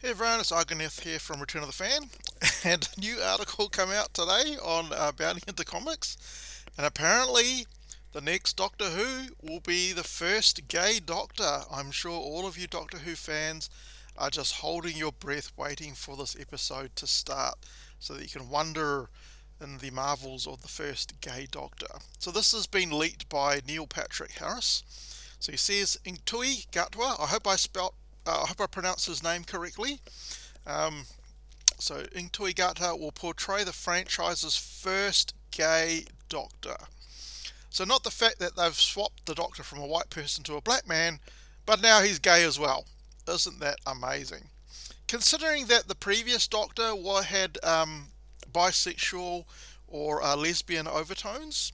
Hey everyone, it's Argoneth here from Return of the Fan, and a new article come out today on Bounty Hunter Comics, and apparently the next Doctor Who will be the first gay Doctor. I'm sure all of you Doctor Who fans are just holding your breath waiting for this episode to start so that you can wonder in the marvels of the first gay Doctor. So this has been leaked by Neil Patrick Harris. So he says, Intui Gatwa, I hope I pronounced his name correctly. Um, so Intui Gatwa will portray the franchise's first gay Doctor. So not the fact that they've swapped the Doctor from a white person to a black man, but now he's gay as well. Isn't that amazing? Considering that the previous Doctor had bisexual or lesbian overtones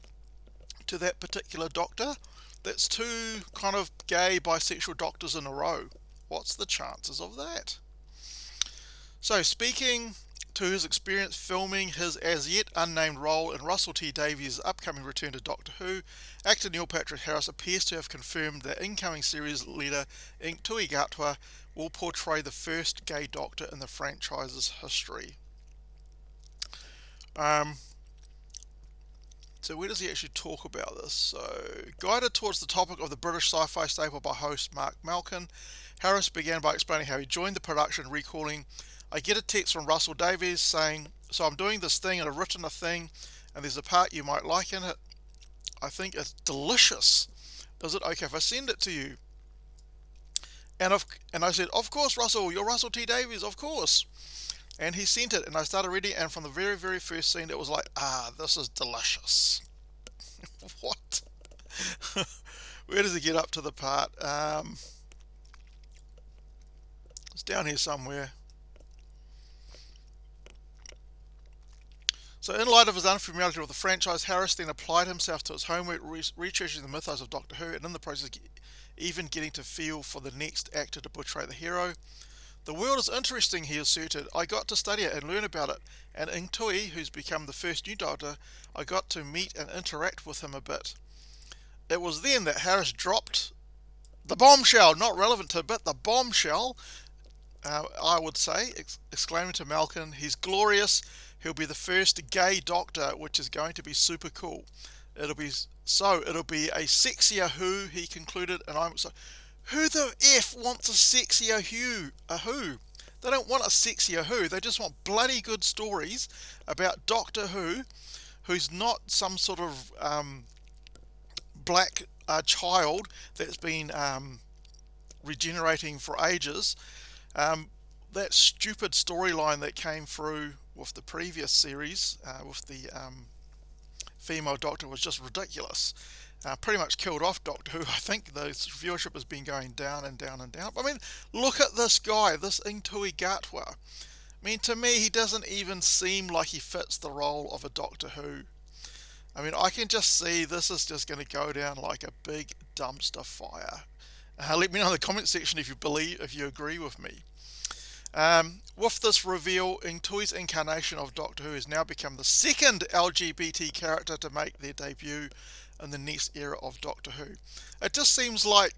to that particular Doctor, that's two kind of gay bisexual Doctors in a row. What's the chances of that? So, speaking to his experience filming his as yet unnamed role in Russell T Davies' upcoming return to Doctor Who, actor Neil Patrick Harris appears to have confirmed that incoming series leader Intui Gatwa will portray the first gay Doctor in the franchise's history. So where does he actually talk about this? So, guided towards the topic of the British sci-fi staple by host Mark Malkin, Harris began by explaining how he joined the production, recalling, I get a text from Russell Davies saying, so I'm doing this thing and I've written a thing and there's a part you might like in it. I think it's delicious. Is it okay if I send it to you? And I said, of course, Russell, you're Russell T Davies, of course. And he sent it, and I started reading, and from the very, very first scene, it was like, this is delicious. What? Where does he get up to the part? It's down here somewhere. So, in light of his unfamiliarity with the franchise, Harris then applied himself to his homework, researching the mythos of Doctor Who, and in the process, even getting to feel for the next actor to portray the hero. The world is interesting, he asserted. I got to study it and learn about it. And Intui, who's become the first new Doctor, I got to meet and interact with him a bit. It was then that Harris dropped the bombshell, not relevant to it, but the bombshell, I would say, exclaiming to Malkin, he's glorious, he'll be the first gay Doctor, which is going to be super cool. It'll be a sexier Who, he concluded, and I'm so... Who the F wants a sexier Who? They don't want a sexier Who. They just want bloody good stories about Doctor Who, who's not some sort of black child that's been regenerating for ages. That stupid storyline that came through with the previous series with the female Doctor was just ridiculous. Pretty much killed off Doctor Who. I think the viewership has been going down and down and down. I mean, look at this guy, this Intui Gatwa. I mean, to me, he doesn't even seem like he fits the role of a Doctor Who. I mean, I can just see this is just going to go down like a big dumpster fire. Let me know in the comment section if you agree with me. With this reveal, Intui's incarnation of Doctor Who has now become the second LGBT character to make their debut in the next era of Doctor Who. It just seems like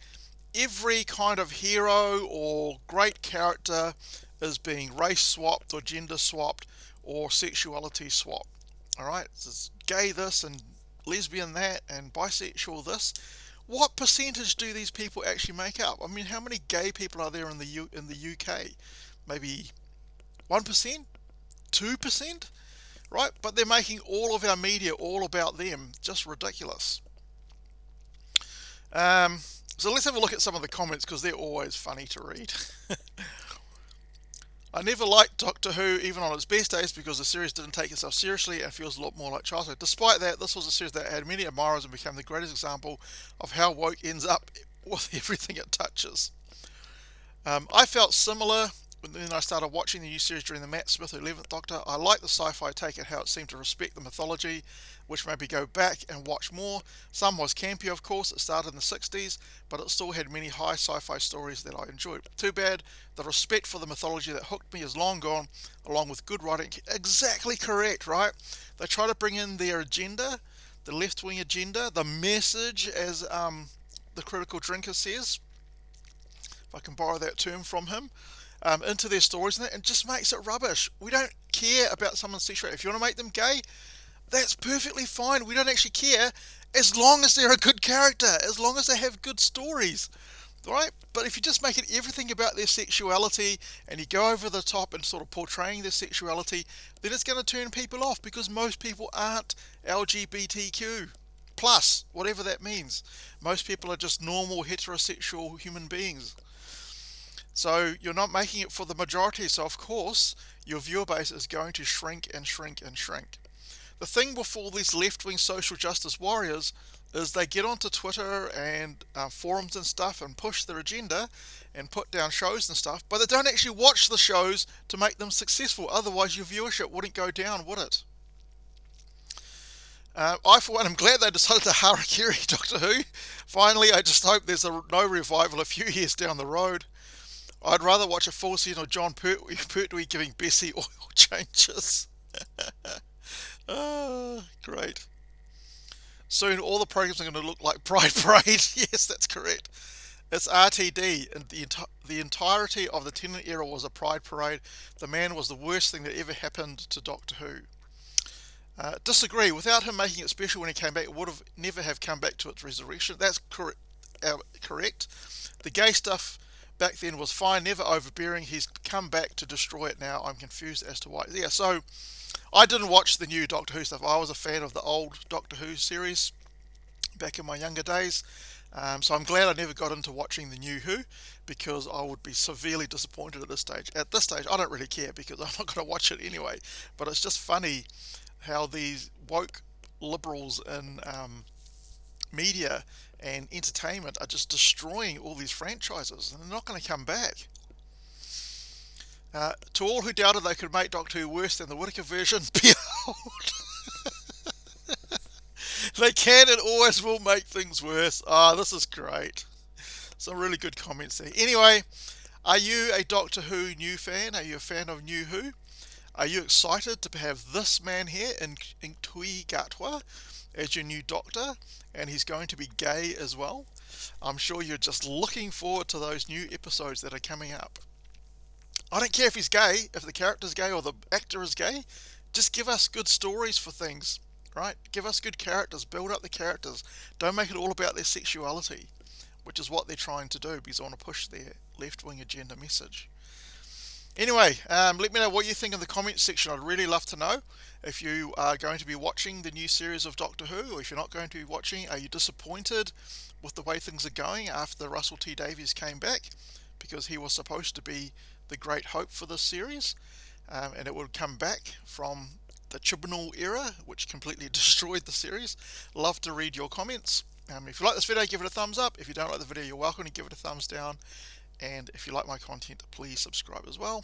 every kind of hero or great character is being race swapped or gender swapped or sexuality swapped. Alright, it's gay this and lesbian that and bisexual this. What percentage do these people actually make up? I mean, how many gay people are there in the UK? Maybe 1%? 2%? Right? But they're making all of our media all about them. Just ridiculous. So let's have a look at some of the comments because they're always funny to read. I never liked Doctor Who even on its best days because the series didn't take itself seriously and feels a lot more like childhood. Despite that, this was a series that had many admirers and became the greatest example of how woke ends up with everything it touches. I felt similar when I started watching the new series during the Matt Smith 11th Doctor. I liked the sci-fi take and how it seemed to respect the mythology, which made me go back and watch more. Some was campy, of course. It started in the 60s, but it still had many high sci-fi stories that I enjoyed. Too bad the respect for the mythology that hooked me is long gone, along with good writing. Exactly correct, right? They try to bring in their agenda, the left-wing agenda, the message, as the Critical Drinker says, if I can borrow that term from him. into their stories and just makes it rubbish. We don't care about someone's sexuality. If you want to make them gay, that's perfectly fine. We don't actually care as long as they're a good character, as long as they have good stories. Right? But if you just make it everything about their sexuality and you go over the top and sort of portraying their sexuality, then it's going to turn people off because most people aren't LGBTQ plus, whatever that means. Most people are just normal heterosexual human beings. So you're not making it for the majority, so of course your viewer base is going to shrink and shrink and shrink. The thing with all these left-wing social justice warriors is they get onto Twitter and forums and stuff and push their agenda and put down shows and stuff, but they don't actually watch the shows to make them successful. Otherwise your viewership wouldn't go down, would it? I, for one, am glad they decided to harakiri Doctor Who. Finally, I just hope there's no revival a few years down the road. I'd rather watch a full season of John Pertwee giving Bessie oil changes. Great. Soon all the programs are going to look like Pride Parade. Yes, that's correct. It's RTD, and the entirety of the Tennant era was a Pride Parade. The man was the worst thing that ever happened to Doctor Who. Disagree. Without him making it special when he came back, it would have never have come back to its resurrection. That's correct. The gay stuff back then was fine, never overbearing. He's come back to destroy it now. I'm confused as to why. Yeah, so I didn't watch the new Doctor Who stuff. I was a fan of the old Doctor Who series back in my younger days. So I'm glad I never got into watching the new Who, because I would be severely disappointed at this stage. At this stage, I don't really care because I'm not going to watch it anyway. But it's just funny how these woke liberals in media and entertainment are just destroying all these franchises, and they're not going to come back. To all who doubted they could make Doctor Who worse than the Whittaker version, behold, they can and always will make things worse. This is great. Some really good comments there. Anyway, are you a Doctor Who new fan? Are you a fan of New Who? Are you excited to have this man here in Tui Gatwa as your new Doctor? And he's going to be gay as well. I'm sure you're just looking forward to those new episodes that are coming up. I don't care if he's gay, if the character's gay or the actor is gay. Just give us good stories for things, right? Give us good characters, build up the characters. Don't make it all about their sexuality, which is what they're trying to do because they want to push their left-wing agenda message. Anyway, let me know what you think in the comments section. I'd really love to know if you are going to be watching the new series of Doctor Who, or if you're not going to be watching. Are you disappointed with the way things are going after Russell T Davies came back? Because he was supposed to be the great hope for this series, and it would come back from the Chibnall era, which completely destroyed the series. Love to read your comments. If you like this video, give it a thumbs up. If you don't like the video, you're welcome to give it a thumbs down. And if you like my content, please subscribe as well.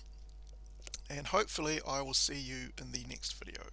And hopefully I will see you in the next video.